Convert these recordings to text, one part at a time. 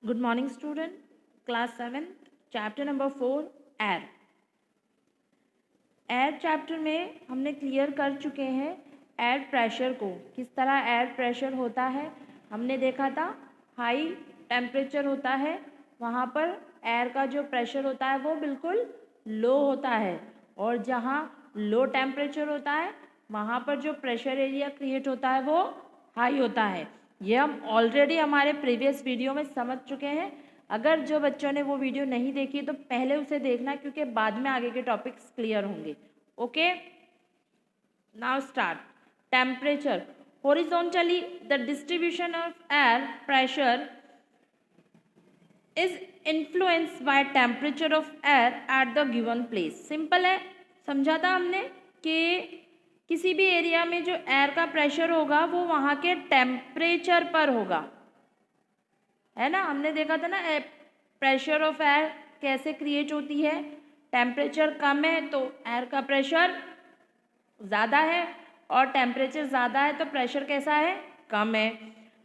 Good morning student, class 7 chapter number 4 air. Air chapter में हमने clear कर चुके हैं एयर प्रेशर को, किस तरह एयर प्रेशर होता है। हमने देखा था हाई टेम्परेचर होता है, वहाँ पर एयर का जो प्रेशर होता है वो बिल्कुल लो होता है, और जहाँ लो टेम्परेचर होता है वहाँ पर जो प्रेशर एरिया क्रिएट होता है वो हाई होता है। ये हम ऑलरेडी हमारे प्रीवियस वीडियो में समझ चुके हैं। अगर जो बच्चों ने वो वीडियो नहीं देखी तो पहले उसे देखना, क्योंकि बाद में आगे के टॉपिक्स क्लियर होंगे। Okay, now start. Temperature horizontally the distribution of air pressure is influenced by temperature of air at the given place. Simple है, समझा था हमने कि किसी भी एरिया में जो एयर का प्रेशर होगा वो वहाँ के टेम्परेचर पर होगा, है ना। हमने देखा था ना प्रेशर ऑफ एयर कैसे क्रिएट होती है। टेम्परेचर कम है तो एयर का प्रेशर ज़्यादा है, और टेम्परेचर ज़्यादा है तो प्रेशर कैसा है, कम है।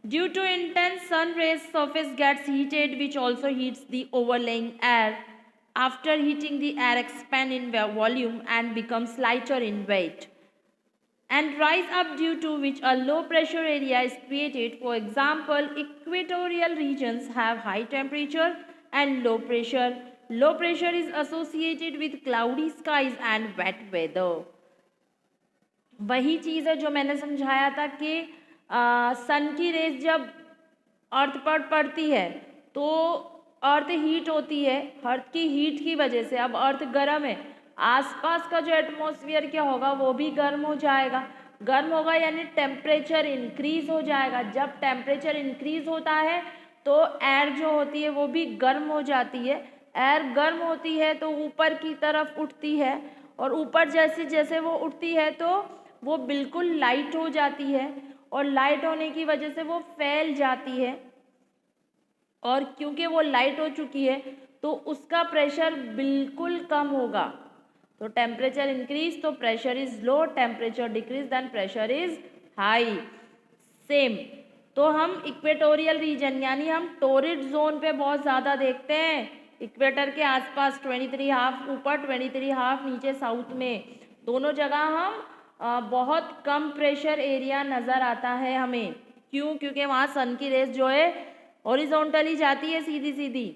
Due to intense sun rays surface gets heated which also heats the overlying air. After heating the air expand in volume and becomes lighter in weight and rise up, due to which a low pressure area is created. For example, equatorial regions have high temperature and low pressure. Low pressure is associated with cloudy skies and wet weather. वही चीज़ है जो मैंने समझाया था कि सन की raise जब अर्थ पर पड़ती है तो अर्थ हीट होती है। अर्थ की हीट की वजह से अब अर्थ गर्म है, आसपास का जो एटमॉस्फेयर क्या होगा वो भी गर्म हो जाएगा। गर्म होगा यानी टेम्परेचर इंक्रीज हो जाएगा। जब टेम्परेचर इंक्रीज होता है तो एयर जो होती है वो भी गर्म हो जाती है। एयर गर्म होती है तो ऊपर की तरफ उठती है, और ऊपर जैसे जैसे वो उठती है तो वो बिल्कुल लाइट हो जाती है, और लाइट होने की वजह से वो फैल जाती है, और क्योंकि वो लाइट हो चुकी है तो उसका प्रेशर बिल्कुल कम होगा। तो टेम्परेचर इंक्रीज तो pressure is low, temperature decrease then pressure is high. Same तो हम इक्वेटोरियल रीजन यानी हम टोरिड जोन पे बहुत ज़्यादा देखते हैं। इक्वेटर के आसपास 23.5 ऊपर, 23.5 नीचे साउथ में, दोनों जगह हम बहुत कम प्रेशर एरिया नज़र आता है हमें। क्यों? क्योंकि वहाँ सन की रेस जो है हॉरिजॉन्टली जाती है, सीधी सीधी।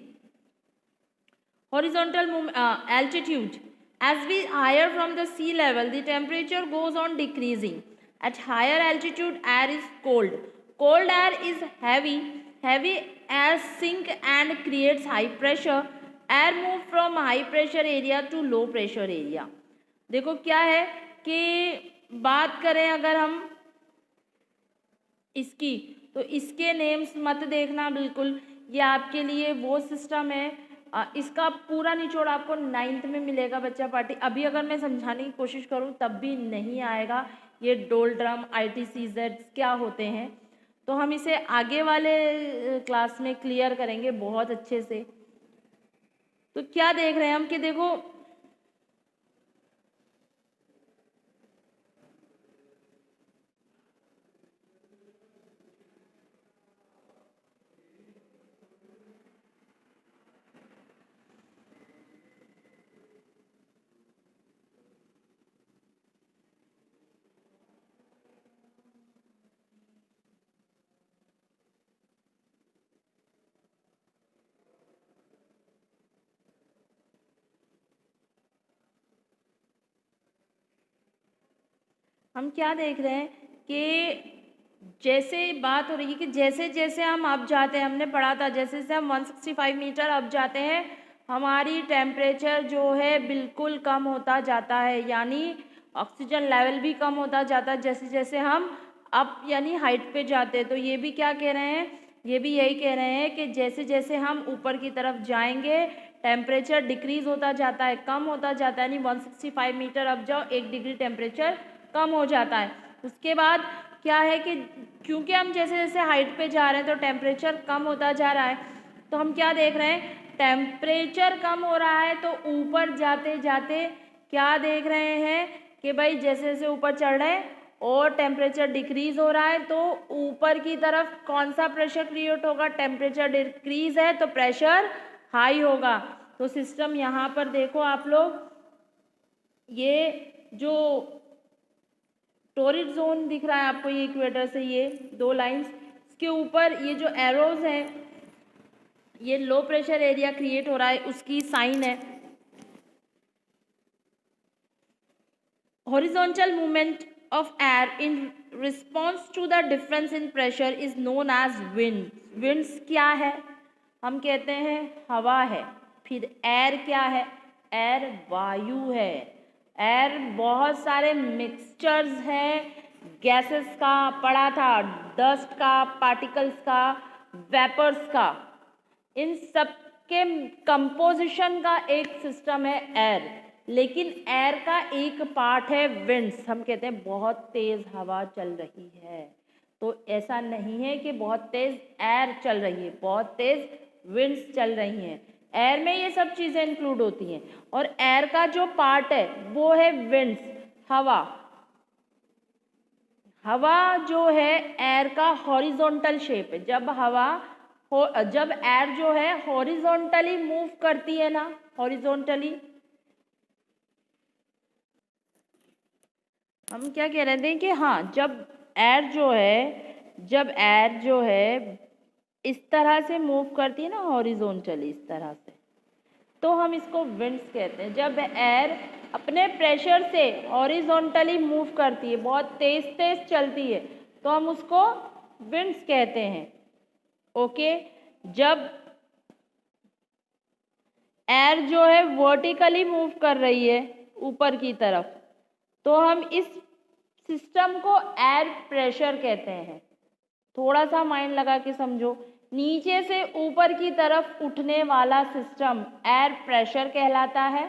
Horizontal altitude, as we higher from the sea level the temperature goes on decreasing. At higher altitude air is cold. Cold air is heavy air sink and creates high pressure. Air move from high pressure area to low pressure area. देखो क्या है कि बात करें अगर हम इसकी, तो इसके नेम्स मत देखना बिल्कुल, ये आपके लिए वो सिस्टम है। इसका पूरा निचोड़ आपको 9th में मिलेगा बच्चा पार्टी। अभी अगर मैं समझाने की कोशिश करूं तब भी नहीं आएगा ये डोलड्रम ITCZ क्या होते हैं, तो हम इसे आगे वाले क्लास में क्लियर करेंगे बहुत अच्छे से। तो क्या देख रहे हैं हम कि देखो हम क्या देख रहे हैं कि जैसे बात हो रही है कि जैसे जैसे हम अप जाते हैं, हमने पढ़ा था जैसे जैसे हम 165 मीटर अप जाते हैं हमारी टेम्परेचर जो है बिल्कुल कम होता जाता है, यानी ऑक्सीजन लेवल भी कम होता जाता है जैसे जैसे हम अप यानी हाइट पे जाते हैं। तो ये भी क्या कह रहे हैं, ये भी यही कह रहे हैं कि जैसे जैसे हम ऊपर की तरफ जाएंगे टेम्परेचर डिक्रीज होता जाता है, कम होता जाता है, यानी 165 मीटर अप जाओ 1 डिग्री टेम्परेचर कम हो जाता है। उसके बाद क्या है कि क्योंकि हम जैसे जैसे हाइट पे जा रहे हैं तो टेम्परेचर कम होता जा रहा है, तो हम क्या देख रहे हैं, टेम्परेचर कम हो रहा है तो ऊपर जाते जाते क्या देख रहे हैं कि भाई जैसे जैसे ऊपर चढ़ रहे हैं और टेम्परेचर डिक्रीज हो रहा है तो ऊपर की तरफ कौन सा प्रेशर क्रिएट होगा, टेम्परेचर डिक्रीज है तो प्रेशर हाई होगा। तो सिस्टम यहाँ पर देखो आप लोग, ये जो टोरिड जोन दिख रहा है आपको, ये इक्वेटर से ये दो लाइंस, इसके ऊपर ये जो एरोज हैं, ये लो प्रेशर एरिया क्रिएट हो रहा है, उसकी साइन है। Horizontal movement of air in response to the difference in pressure is known as wind. Winds क्या है, हम कहते हैं हवा है। फिर एयर क्या है, एयर वायु है। एयर बहुत सारे मिक्सचर्स हैं, गैसेस का पड़ा था, डस्ट का, पार्टिकल्स का, वेपर्स का, इन सब के कंपोजिशन का एक सिस्टम है एयर। लेकिन एयर का एक पार्ट है विंड्स। हम कहते हैं बहुत तेज़ हवा चल रही है, तो ऐसा नहीं है कि बहुत तेज़ एयर चल रही है, बहुत तेज़ विंड्स चल रही हैं। एयर में ये सब चीज़ें इंक्लूड होती हैं। और एयर का जो पार्ट है वो है विंड्स, हवा। हवा जो है एयर का हॉरिजॉन्टल शेप है। जब एयर जो है हॉरिजॉन्टली मूव करती है ना, हॉरिजॉन्टली, हम क्या कह रहे थे कि हाँ, जब एयर जो है इस तरह से मूव करती है ना हॉरिजॉन्टली, इस तरह से, तो हम इसको विंड्स कहते हैं। जब एयर अपने प्रेशर से हॉरिजॉन्टली मूव करती है, बहुत तेज तेज चलती है, तो हम उसको विंड्स कहते हैं। ओके। जब एयर जो है वर्टिकली मूव कर रही है ऊपर की तरफ, तो हम इस सिस्टम को एयर प्रेशर कहते हैं। थोड़ा सा माइंड लगा के समझो, नीचे से ऊपर की तरफ उठने वाला सिस्टम एयर प्रेशर कहलाता है,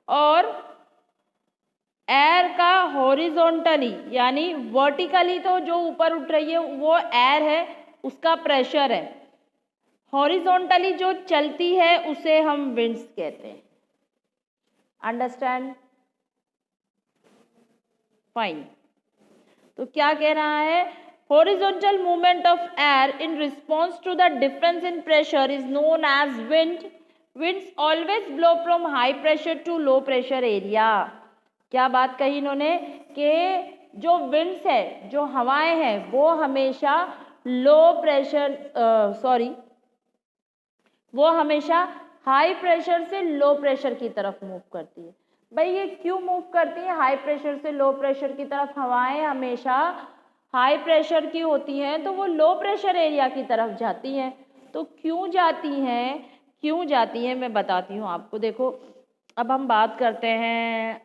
और एयर का हॉरिजॉन्टली यानी वर्टिकली तो जो ऊपर उठ रही है वो एयर है, उसका प्रेशर है। हॉरिजॉन्टली जो चलती है उसे हम विंड्स कहते हैं। अंडरस्टैंड? फाइन। तो क्या कह रहा है, horizontal movement of air in response to the difference in pressure is known as wind. Winds always blow from high pressure to low pressure area. क्या बात कही इन्होंने कि जो विंड्स है, जो हवाएं हैं, वो हमेशा वो हमेशा हाई प्रेशर से लो प्रेशर की तरफ मूव करती है। भाई ये क्यों मूव करती है हाई प्रेशर से लो प्रेशर की तरफ? हवाएं हमेशा हाई प्रेशर की होती हैं तो वो लो प्रेशर एरिया की तरफ जाती हैं। तो क्यों जाती हैं मैं बताती हूँ आपको। देखो, अब हम बात करते हैं,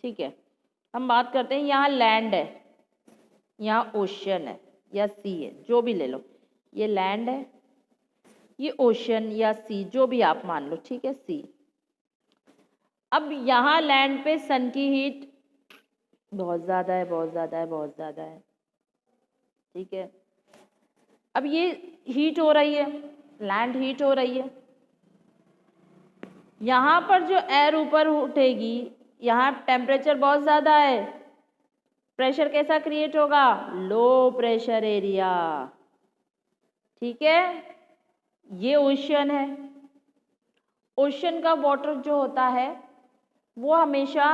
ठीक है, हम बात करते हैं, यहाँ लैंड है, यहाँ ओशन है या सी है, जो भी ले लो। ये लैंड है, ये ओशन या सी, जो भी आप मान लो, ठीक है, सी। अब यहाँ लैंड पे सन की हीट बहुत ज़्यादा है, ठीक है। अब ये हीट हो रही है, लैंड हीट हो रही है। यहाँ पर जो एयर ऊपर उठेगी, यहाँ टेम्परेचर बहुत ज़्यादा है, प्रेशर कैसा क्रिएट होगा? लो प्रेशर एरिया, ठीक है। ये ओशन है। ओशन का वाटर जो होता है वो हमेशा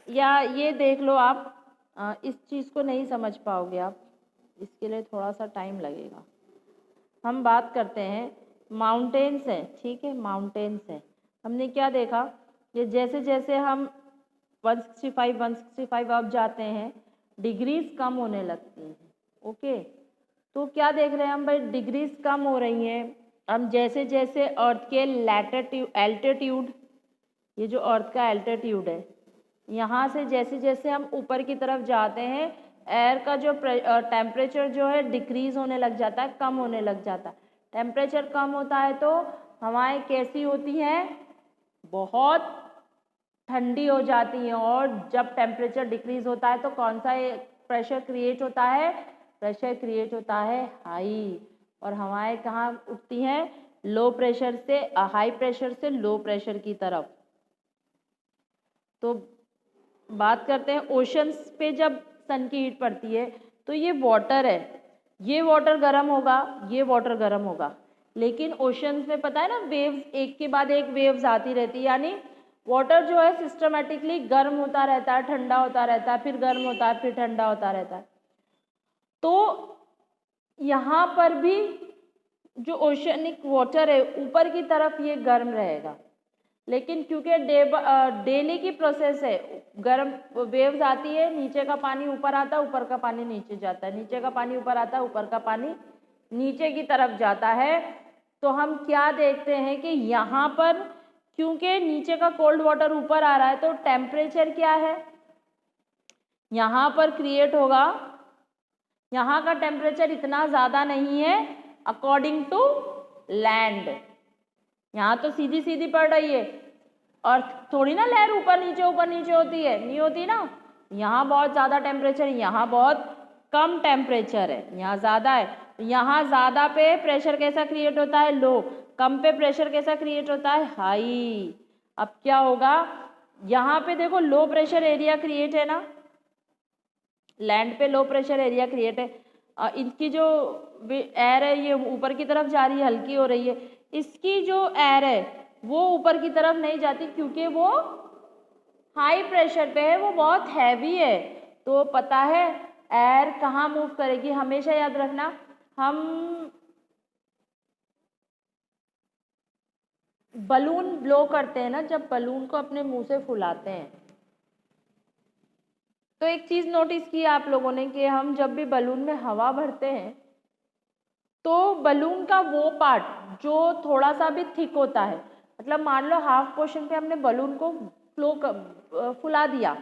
या ये देख लो आप, इस चीज़ को नहीं समझ पाओगे आप, इसके लिए थोड़ा सा टाइम लगेगा। हम बात करते हैं माउंटेन्स है, ठीक है, माउंटेन्स है। हमने क्या देखा, ये जैसे जैसे हम 165 अब जाते हैं, डिग्रीज कम होने लगती हैं। ओके, तो क्या देख रहे हैं हम भाई, डिग्रीज कम हो रही हैं। हम जैसे जैसे अर्थ के एल्टीट्यूड, ये जो अर्थ का एल्टीट्यूड है, यहाँ से जैसे जैसे हम ऊपर की तरफ जाते हैं, एयर का जो टेम्परेचर जो है डिक्रीज होने लग जाता है, कम होने लग जाता है। टेम्परेचर कम होता है तो हवाएं कैसी होती हैं? बहुत ठंडी हो जाती हैं। और जब टेम्परेचर डिक्रीज होता है तो कौन सा प्रेशर क्रिएट होता है? प्रेशर क्रिएट होता है हाई। और हवाएं कहाँ उठती हैं? लो प्रेशर से हाई प्रेशर से लो प्रेशर की तरफ। तो बात करते हैं ओशंस पे जब सन की हीट पड़ती है तो ये वाटर है, ये वाटर गर्म होगा, ये वाटर गर्म होगा, लेकिन ओशंस में पता है ना वेव्स एक के बाद एक वेव्स आती रहती है, यानी वाटर जो है सिस्टमेटिकली गर्म होता रहता है, ठंडा होता रहता है, फिर गर्म होता है, फिर ठंडा होता रहता है। तो यहाँ पर भी जो ओशनिक वाटर है ऊपर की तरफ ये गर्म रहेगा, लेकिन क्योंकि डेली की प्रोसेस है, गर्म वेव्स आती है, नीचे का पानी ऊपर आता है, ऊपर का पानी नीचे जाता है, नीचे का पानी ऊपर आता है, ऊपर का पानी नीचे की तरफ जाता है। तो हम क्या देखते हैं कि यहाँ पर क्योंकि नीचे का कोल्ड वाटर ऊपर आ रहा है तो टेम्परेचर क्या है यहाँ पर क्रिएट होगा, यहाँ का टेम्परेचर इतना ज़्यादा नहीं है अकॉर्डिंग टू लैंड। यहाँ तो सीधी सीधी पड़ रही है और थोड़ी ना लहर ऊपर नीचे होती है, नहीं होती ना। यहाँ बहुत ज़्यादा टेम्परेचर है, यहाँ बहुत कम टेम्परेचर है, यहाँ ज़्यादा है। यहाँ ज़्यादा पे प्रेशर कैसा क्रिएट होता है, लो। कम पे प्रेशर कैसा क्रिएट होता है, हाई। अब क्या होगा, यहाँ पे देखो लो प्रेशर एरिया क्रिएट है ना, लैंड पे लो प्रेशर एरिया क्रिएट है। इनकी जो एयर है ये ऊपर की तरफ जा रही है, हल्की हो रही है। इसकी जो एयर है वो ऊपर की तरफ नहीं जाती क्योंकि वो हाई प्रेशर पे है, वो बहुत हैवी है। तो पता है एयर कहाँ मूव करेगी, हमेशा याद रखना। हम बलून ब्लो करते हैं ना, जब बलून को अपने मुंह से फुलाते हैं तो एक चीज़ नोटिस की आप लोगों ने कि हम जब भी बलून में हवा भरते हैं तो बलून का वो पार्ट जो थोड़ा सा भी थिक होता है, मतलब मान लो हाफ पोर्शन पे हमने बलून को फुला दिया,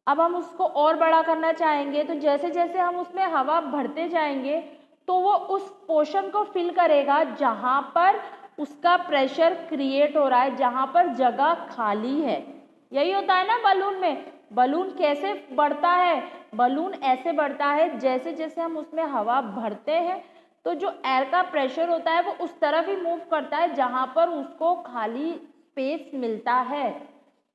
अब हम उसको और बड़ा करना चाहेंगे तो जैसे जैसे हम उसमें हवा भरते जाएंगे तो वो उस पोर्शन को फिल करेगा जहाँ पर उसका प्रेशर क्रिएट हो रहा है, जहाँ पर जगह खाली है। यही होता है ना बलून में। बलून कैसे बढ़ता है, बलून ऐसे बढ़ता है जैसे जैसे हम उसमें हवा भरते हैं तो जो एयर का प्रेशर होता है वो उस तरफ ही मूव करता है जहाँ पर उसको खाली स्पेस मिलता है।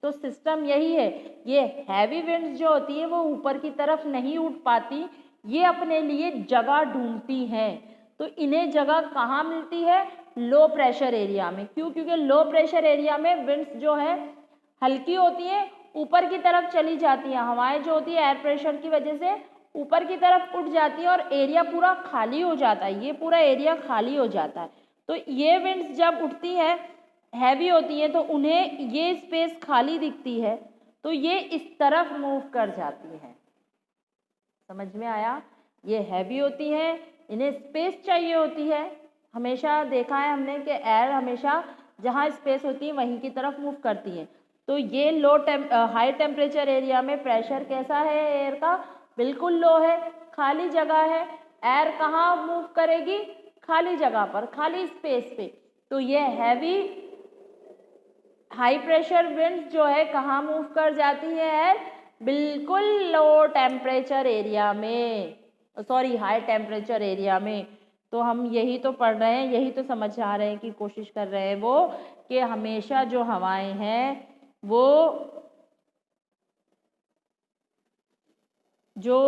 तो सिस्टम यही है। ये हैवी विंड्स जो होती है वो ऊपर की तरफ नहीं उठ पाती, ये अपने लिए जगह ढूंढती हैं। तो इन्हें जगह कहाँ मिलती है, लो प्रेशर एरिया में। क्यों, क्योंकि लो प्रेशर एरिया में विंड्स जो है हल्की होती है, ऊपर की तरफ चली जाती हैं, हवाएं जो होती है एयर प्रेशर की वजह से ऊपर की तरफ उठ जाती है और एरिया पूरा खाली हो जाता है, ये पूरा एरिया खाली हो जाता है। तो ये विंड्स जब उठती है हैवी होती है तो उन्हें ये स्पेस खाली दिखती है तो ये इस तरफ मूव कर जाती है। समझ में आया, ये हैवी होती हैं, इन्हें स्पेस चाहिए होती है। हमेशा देखा है हमने कि एयर हमेशा जहाँ स्पेस होती है वहीं की तरफ मूव करती है। तो ये हाई टेम्परेचर एरिया में प्रेशर कैसा है एयर का, बिल्कुल लो है, खाली जगह है। एयर कहाँ मूव करेगी, खाली जगह पर, खाली स्पेस पे। तो ये हैवी हाई प्रेशर विंड्स जो है कहाँ मूव कर जाती है एयर, बिल्कुल लो टेम्परेचर एरिया में, सॉरी हाई टेम्परेचर एरिया में। तो हम यही तो पढ़ रहे हैं, यही तो समझ आ रहे हैं कि कोशिश कर रहे हैं वो कि हमेशा जो हवाएं हैं वो जो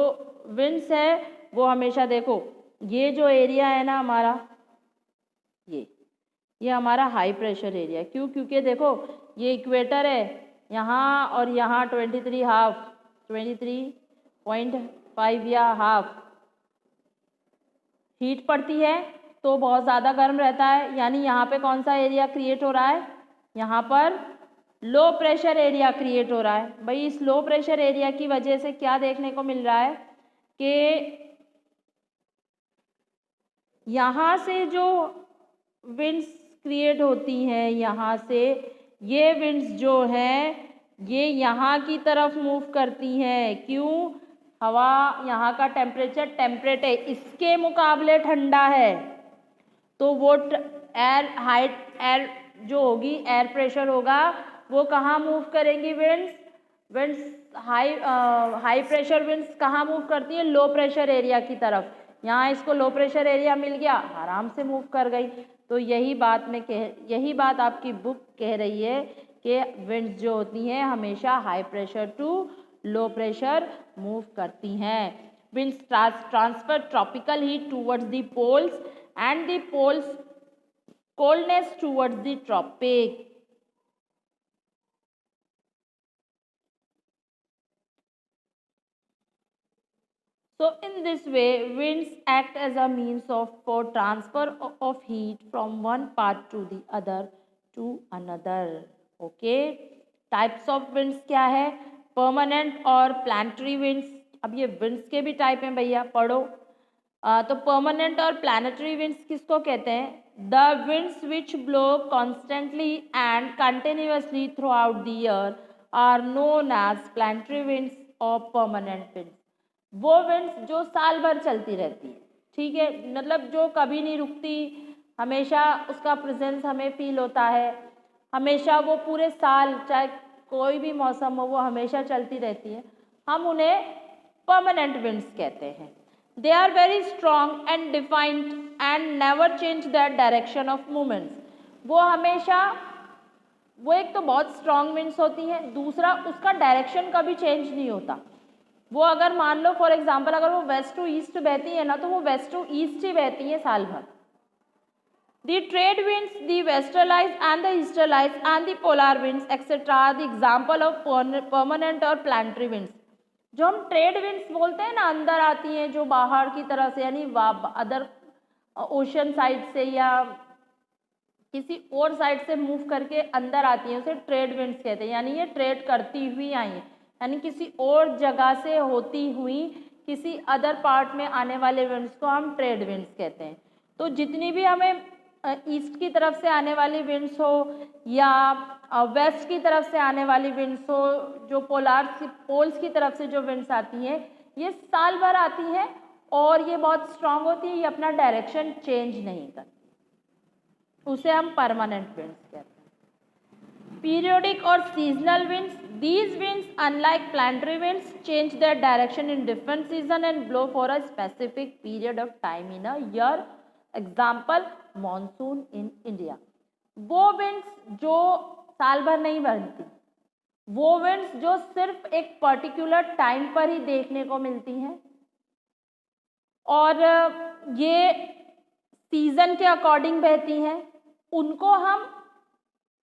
विंड्स है वो हमेशा देखो ये जो एरिया है ना हमारा, ये हमारा हाई प्रेशर एरिया। क्यों, क्योंकि देखो ये इक्वेटर है यहाँ और यहाँ 23.5 या हाफ हीट पड़ती है तो बहुत ज़्यादा गर्म रहता है। यानी यहाँ पे कौन सा एरिया क्रिएट हो रहा है, यहाँ पर लो प्रेशर एरिया क्रिएट हो रहा है। भाई इस लो प्रेशर एरिया की वजह से क्या देखने को मिल रहा है कि यहाँ से जो विंड्स क्रिएट होती हैं, यहाँ से ये विंड्स जो हैं ये यहाँ की तरफ मूव करती हैं। क्यों, हवा यहाँ का टेम्परेचर टेम्परेट है, इसके मुकाबले ठंडा है, तो वो एयर जो होगी, एयर प्रेशर होगा, वो कहाँ मूव करेंगी विंड्स हाई प्रेशर विंड्स कहाँ मूव करती है, लो प्रेशर एरिया की तरफ। यहाँ इसको लो प्रेशर एरिया मिल गया, आराम से मूव कर गई। तो यही बात आपकी बुक कह रही है कि विंड्स जो होती हैं हमेशा high pressure to low pressure move करती हैं। Winds transfer tropical heat towards the poles and the poles coldness towards the tropic. So in this way, winds act as a means for transfer of heat from one part to the other to another. Okay. Types of winds क्या है? Permanent और planetary winds. अब ये winds के भी type हैं भैया, पढ़ो। तो permanent और planetary winds किसको कहते हैं? The winds which blow constantly and continuously throughout the year are known as planetary winds or permanent winds. वो विंड्स जो साल भर चलती रहती है, ठीक है, मतलब जो कभी नहीं रुकती, हमेशा उसका प्रेजेंस हमें फील होता है, हमेशा वो पूरे साल चाहे कोई भी मौसम हो वो हमेशा चलती रहती है, हम उन्हें परमानेंट विंड्स कहते हैं। They are very strong and defined and never change that direction of movements. वो एक तो बहुत स्ट्रॉन्ग विंड्स होती हैं, दूसरा उसका डायरेक्शन कभी चेंज नहीं होता। वो अगर मान लो फॉर एग्जांपल अगर वो वेस्ट टू ईस्ट बहती है ना, तो वो वेस्ट टू ईस्ट ही बहती है साल भर। The trade winds, the westerlies and the easterlies and the polar winds etcetera are the example of permanent or planetary winds. जो हम ट्रेड विंड्स बोलते हैं ना, अंदर आती हैं जो बाहर की तरफ से, यानी अदर ओशन साइड से या किसी और साइड से मूव करके अंदर आती हैं, उसे ट्रेड विंड्स कहते हैं। यानी ये ट्रेड करती हुई आई हैं, यानी किसी और जगह से होती हुई किसी अदर पार्ट में आने वाले विंड्स को हम ट्रेड विंड्स कहते हैं। तो जितनी भी हमें ईस्ट की तरफ से आने वाली विंड्स हो या वेस्ट की तरफ से आने वाली विंड्स हो, जो पोल्स की तरफ से जो विंड्स आती हैं, ये साल भर आती हैं और ये बहुत स्ट्रांग होती है, ये अपना डायरेक्शन चेंज नहीं करती, उसे हम परमानेंट विंड्स कहते हैं। पीरियोडिक और seasonal winds, these winds unlike planetary winds change their direction in different season and blow for a specific period of time in a year. Example, monsoon in India. वो winds जो साल भर नहीं बनती, वो winds जो सिर्फ एक पर्टिकुलर टाइम पर ही देखने को मिलती हैं और ये सीजन के अकॉर्डिंग बहती हैं, उनको हम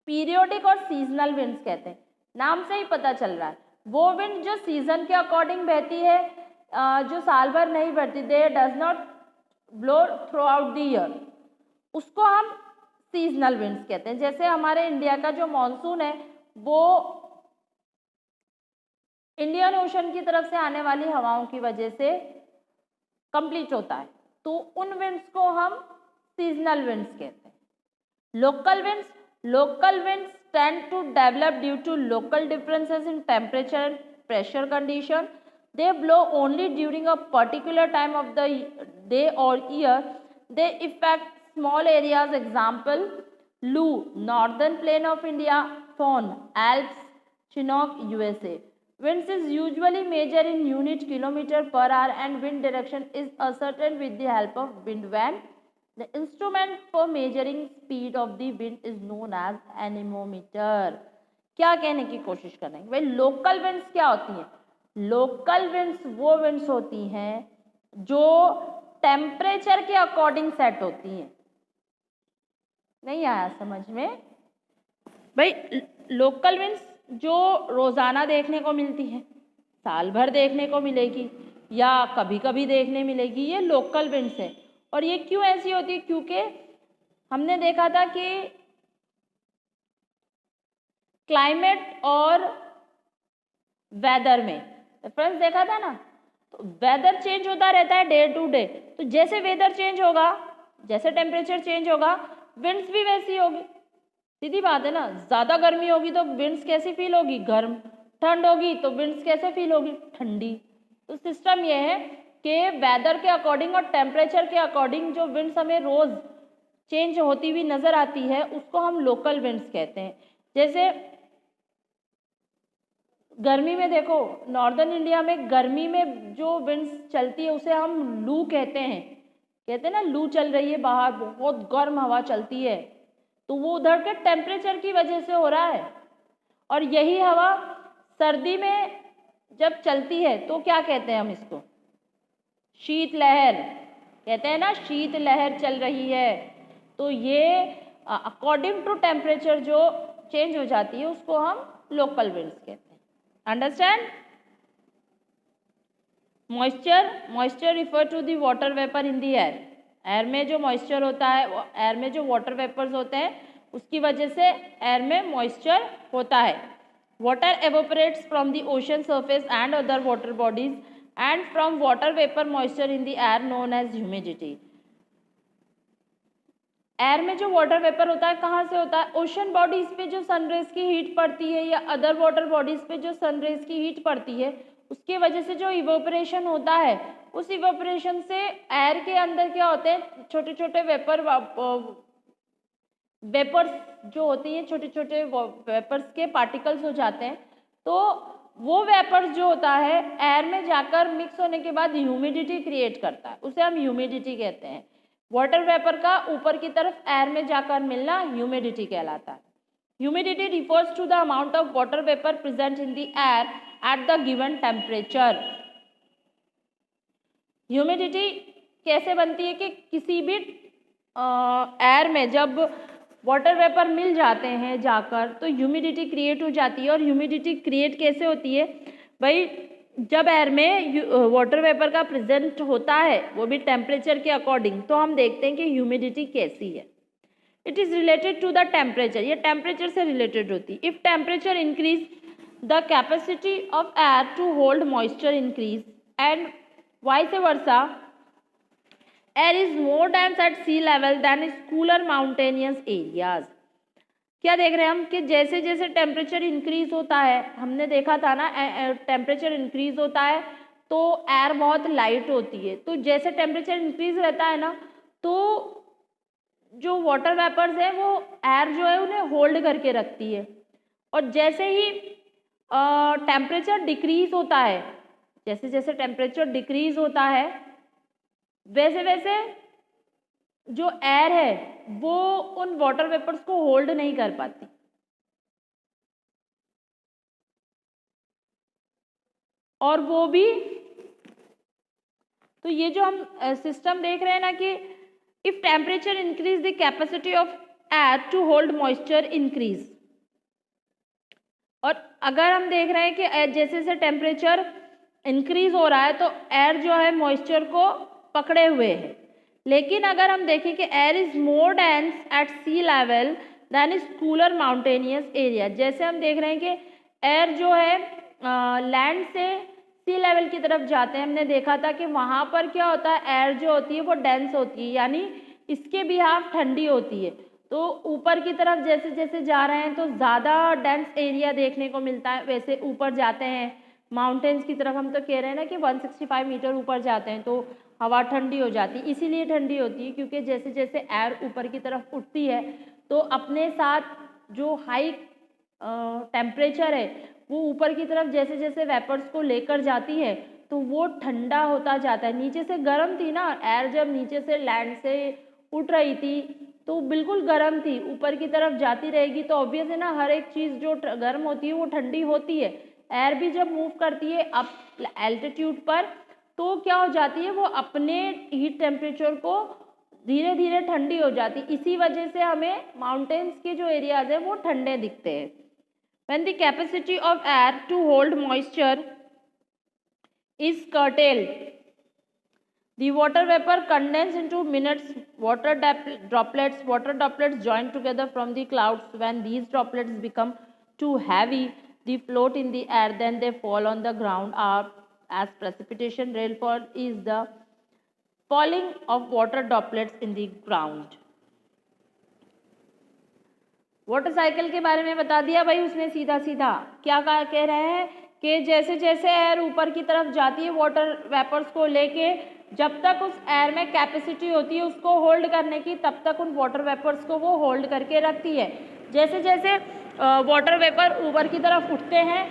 पीरियोडिक और सीजनल विंड्स कहते हैं। नाम से ही पता चल रहा है, वो विंड जो सीजन के अकॉर्डिंग बहती है, जो साल भर नहीं बहती, दे does not blow through out the year, उसको हम सीजनल विंड्स कहते हैं। जैसे हमारे इंडिया का जो मॉनसून है वो इंडियन ओशन की तरफ से आने वाली हवाओं की वजह से कंप्लीट होता है, तो उन विंड्स को हम सीजनल विंड्स कहते हैं। Local winds tend to develop due to local differences in temperature and pressure condition. They blow only during a particular time of the day or year. They affect small areas. Example, Lu, northern plain of India, Thon, Alps, Chinook, USA. Winds is usually measured in unit kilometer per hour and wind direction is ascertained with the help of wind van. The instrument for measuring speed of the wind is known as anemometer. क्या कहने की कोशिश कर रहे हैं भाई? Local winds क्या होती हैं? लोकल विंड्स वो विंड्स होती हैं जो टेम्परेचर के अकॉर्डिंग सेट होती हैं। नहीं आया समझ में भाई? लोकल विंड्स जो रोजाना देखने को मिलती है, साल भर देखने को मिलेगी या कभी कभी देखने मिलेगी, ये लोकल विंड्स है। और ये क्यों ऐसी होती है? क्योंकि हमने देखा था कि क्लाइमेट और वेदर में डिफरेंस देखा था ना, तो वेदर चेंज होता रहता है डे टू डे। तो जैसे वेदर चेंज होगा, जैसे टेम्परेचर चेंज होगा, विंड्स भी वैसी होगी। सीधी बात है ना, ज़्यादा गर्मी होगी तो विंड्स कैसी फील होगी? गर्म। ठंड होगी तो विंड्स कैसे फील होगी? ठंडी। तो सिस्टम ये है कि वेदर के अकॉर्डिंग और टेम्परेचर के अकॉर्डिंग जो विंड्स हमें रोज़ चेंज होती हुई नज़र आती है उसको हम लोकल विंड्स कहते हैं। जैसे गर्मी में देखो, नॉर्दर्न इंडिया में गर्मी में जो विंड्स चलती है उसे हम लू कहते हैं। कहते हैं ना लू चल रही है बाहर, बहुत गर्म हवा चलती है, तो वो उधर के टेम्परेचर की वजह से हो रहा है। और यही हवा सर्दी में जब चलती है तो क्या कहते हैं हम इसको? शीत लहर कहते हैं ना, शीत लहर चल रही है। तो ये अकॉर्डिंग टू टेम्परेचर जो चेंज हो जाती है उसको हम लोकल विंड्स कहते हैं। Understand? Moisture refer to the water vapour in the air. Air में जो मॉइस्चर होता है, एयर में जो वाटर वेपर्स होते हैं उसकी वजह से एयर में मॉइस्चर होता है। Water evaporates from the ocean surface and other water bodies and from water vapour moisture in the air known as humidity. Air में जो वाटर वेपर होता है कहाँ से होता है? ओशन बॉडीज पे जो सनरेज की हीट पड़ती है या अदर वाटर बॉडीज पे जो सनरेज की हीट पड़ती है उसकी वजह से जो इवोपरेशन होता है, उस इवोपरेशन से एयर के अंदर क्या होते हैं, छोटे छोटे वेपर्स जो होती हैं, छोटे छोटे वेपर्स के पार्टिकल्स हो जाते हैं। तो वो वेपर्स जो होता है एयर में जाकर मिक्स होने के बाद ह्यूमिडिटी क्रिएट करता है, उसे हम ह्यूमिडिटी कहते हैं। वाटर वेपर का ऊपर की तरफ एयर में जाकर मिलना ह्यूमिडिटी कहलाता है। Humidity refers to the amount of water vapour present in the air at the given temperature. Humidity कैसे बनती है कि किसी भी एयर में जब वाटर वेपर मिल जाते हैं जाकर तो ह्यूमिडिटी क्रिएट हो जाती है। और ह्यूमिडिटी क्रिएट कैसे होती है भाई? जब एयर में वाटर वेपर का प्रेजेंट होता है वो भी टेम्परेचर के अकॉर्डिंग, तो हम देखते हैं कि ह्यूमिडिटी कैसी है। It is related to the temperature, ये टेम्परेचर से रिलेटेड होती है। If temperature increase the capacity of air to hold moisture increase and vice versa. Air is more dense at sea level then is cooler mountainous areas. क्या देख रहे हैं हम कि जैसे जैसे टेम्परेचर इंक्रीज होता है, हमने देखा था ना टेम्परेचर इंक्रीज होता है तो एयर बहुत लाइट होती है। तो जैसे टेम्परेचर इंक्रीज रहता है ना तो जो वाटर वेपर्स है वो एयर जो है उन्हें होल्ड करके रखती है। और जैसे ही टेम्परेचर डिक्रीज होता है, जैसे जैसे टेम्परेचर डिक्रीज होता है वैसे वैसे जो एयर है वो उन वाटर वेपर्स को होल्ड नहीं कर पाती। और वो भी, तो ये जो हम सिस्टम देख रहे हैं ना कि if temperature increase the capacity of air to hold moisture increase. और अगर हम देख रहे हैं कि जैसे जैसे टेम्परेचर इंक्रीज हो रहा है तो एयर जो है मॉइस्चर को पकड़े हुए है। लेकिन अगर हम देखें कि air is more dense at sea level then is cooler mountainous area. जैसे हम देख रहे हैं कि एयर जो है लैंड से सी लेवल की तरफ जाते हैं, हमने देखा था कि वहाँ पर क्या होता है, एयर जो होती है वो डेंस होती है, यानी इसके बिहाफ ठंडी होती है। तो ऊपर की तरफ जैसे जैसे जा रहे हैं तो ज़्यादा डेंस एरिया देखने को मिलता है। वैसे ऊपर जाते हैं माउंटेन्स की तरफ, हम तो कह रहे हैं ना कि 165 मीटर ऊपर जाते हैं तो हवा ठंडी हो जाती है। इसीलिए ठंडी होती है क्योंकि जैसे जैसे एयर ऊपर की तरफ उठती है तो अपने साथ जो हाई टेम्परेचर है वो ऊपर की तरफ जैसे जैसे वेपर्स को लेकर जाती है तो वो ठंडा होता जाता है। नीचे से गर्म थी ना एयर, जब नीचे से लैंड से उठ रही थी तो बिल्कुल गर्म थी, ऊपर की तरफ जाती रहेगी तो ऑब्वियस है ना हर एक चीज़ जो गर्म होती है वो ठंडी होती है। एयर भी जब मूव करती है अप एल्टीट्यूड पर तो क्या हो जाती है, वो अपने हीट टेम्परेचर को धीरे धीरे ठंडी हो जाती। इसी वजह से हमें माउंटेन्स के जो एरियाज हैं वो ठंडे दिखते हैं। When the capacity of air to hold moisture is curtailed, the water vapor condenses into minutes. Water droplets join together from the clouds. When these droplets become too heavy, they float in the air, then they fall on the ground as precipitation. Rainfall is the falling of water droplets in the ground. Water cycle के बारे में बता दिया भाई उसने सीधा सीधा। क्या कह रहे हैं कि जैसे जैसे एयर ऊपर की तरफ जाती है वाटर वेपर्स को लेके, जब तक उस एयर में कैपेसिटी होती है उसको होल्ड करने की, तब तक उन वाटर वेपर्स को वो होल्ड करके रखती है। जैसे जैसे वाटर वेपर ऊपर की तरफ उठते हैं,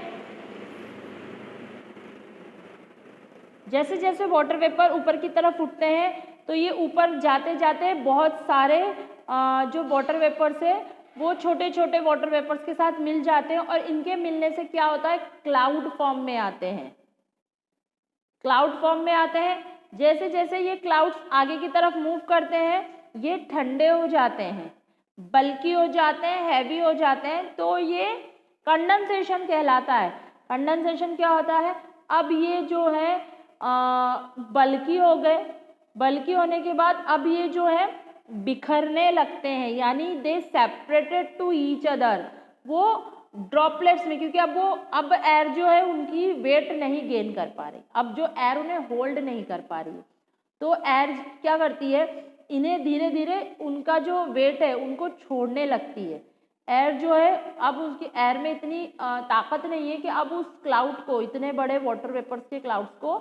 जैसे जैसे वाटर वेपर ऊपर की तरफ उठते हैं तो ये ऊपर जाते जाते बहुत सारे जो वाटर वेपर्स है वो छोटे छोटे वाटर वेपर्स के साथ मिल जाते हैं, और इनके मिलने से क्या होता है, क्लाउड फॉर्म में आते हैं। क्लाउड फॉर्म में आते हैं। जैसे जैसे ये क्लाउड्स आगे की तरफ मूव करते हैं, ये ठंडे हो जाते हैं, बल्कि हो जाते हैं, हैवी हो जाते हैं, तो ये कंडेंसेशन कहलाता है। कंडेंसेशन क्या होता है, अब ये जो है बल्कि हो गए, बल्कि होने के बाद अब ये जो है बिखरने लगते हैं, यानी they separated to each other, वो ड्रॉपलेट्स में, क्योंकि अब एयर जो है उनकी वेट नहीं गेन कर पा रही, अब जो एयर उन्हें होल्ड नहीं कर पा रही है, तो एयर क्या करती है, इन्हें धीरे धीरे उनका जो वेट है उनको छोड़ने लगती है। एयर जो है अब उसकी एयर में इतनी ताकत नहीं है कि अब उस क्लाउड को, इतने बड़े वाटर वेपर्स के क्लाउड्स को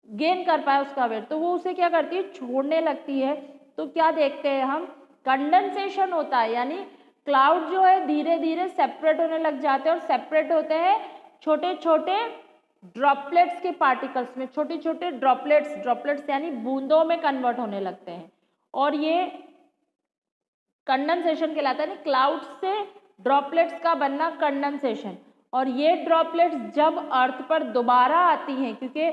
गेन कर पाए उसका वेट, तो वो उसे क्या करती है, छोड़ने लगती है। तो क्या देखते हैं हम, कंडेंसेशन होता है, यानी क्लाउड जो है धीरे धीरे सेपरेट होने लग जाते हैं, और सेपरेट होते हैं छोटे छोटे ड्रॉपलेट्स के पार्टिकल्स में, छोटे छोटे ड्रॉपलेट्स यानी बूंदों में कन्वर्ट होने लगते हैं, और ये कंडेंसेशन कहलाता है। क्लाउड से ड्रॉपलेट्स का बनना कंडेंसेशन, और ये ड्रॉपलेट्स जब अर्थ पर दोबारा आती हैं, क्योंकि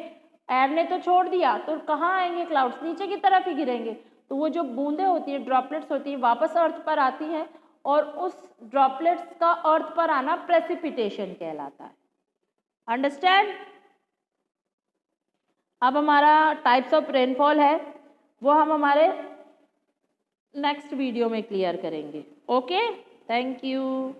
एयर ने तो छोड़ दिया, तो कहाँ आएंगे क्लाउड्स, नीचे की तरफ ही गिरेंगे, तो वो जो बूंदें होती है, ड्रॉपलेट्स होती है, वापस अर्थ पर आती हैं, और उस ड्रॉपलेट्स का अर्थ पर आना प्रेसिपिटेशन कहलाता है। अंडरस्टैंड। अब हमारा टाइप्स ऑफ रेनफॉल है वो हम हमारे नेक्स्ट वीडियो में क्लियर करेंगे। Okay, thank you.